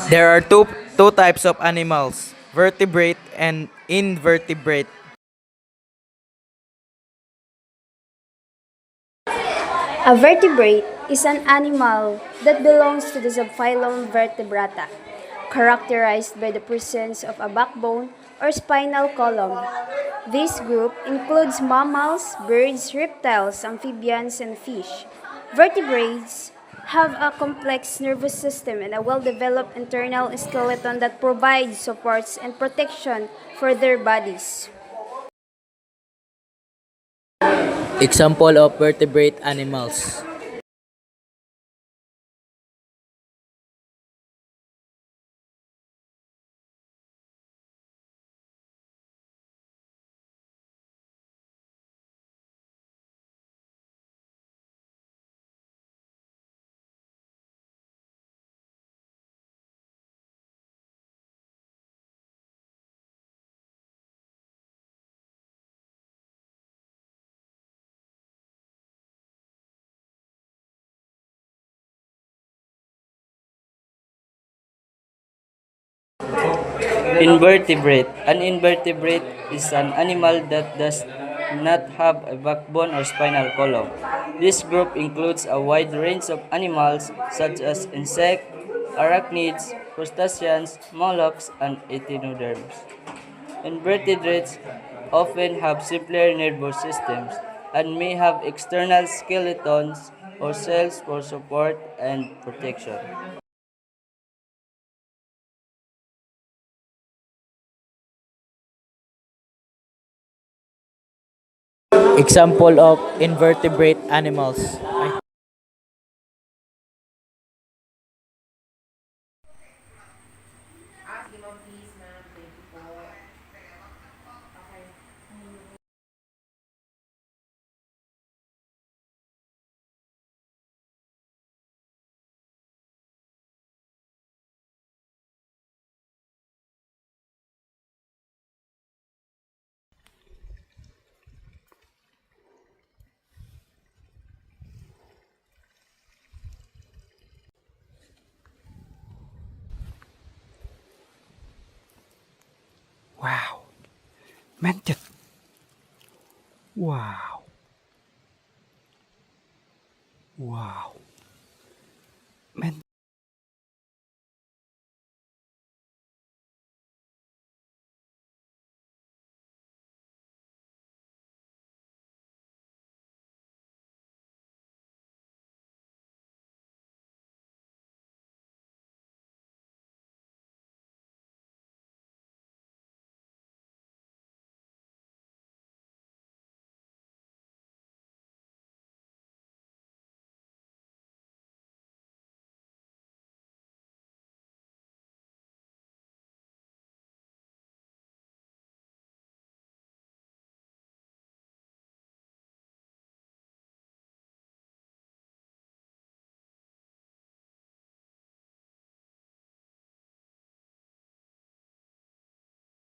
There are two types of animals, vertebrate and invertebrate. A vertebrate is an animal that belongs to the subphylum Vertebrata, characterized by the presence of a backbone or spinal column. This group includes mammals, birds, reptiles, amphibians, and fish. Vertebrates have a complex nervous system and a well-developed internal skeleton that provides supports and protection for their bodies. Example of vertebrate animals. Invertebrate. An invertebrate is an animal that does not have a backbone or spinal column. This group includes a wide range of animals such as insects, arachnids, crustaceans, mollusks, and echinoderms. Invertebrates often have simpler nervous systems and may have external skeletons or cells for support and protection. Example of invertebrate animals. Wow. แม่นจัดว้าวว้าว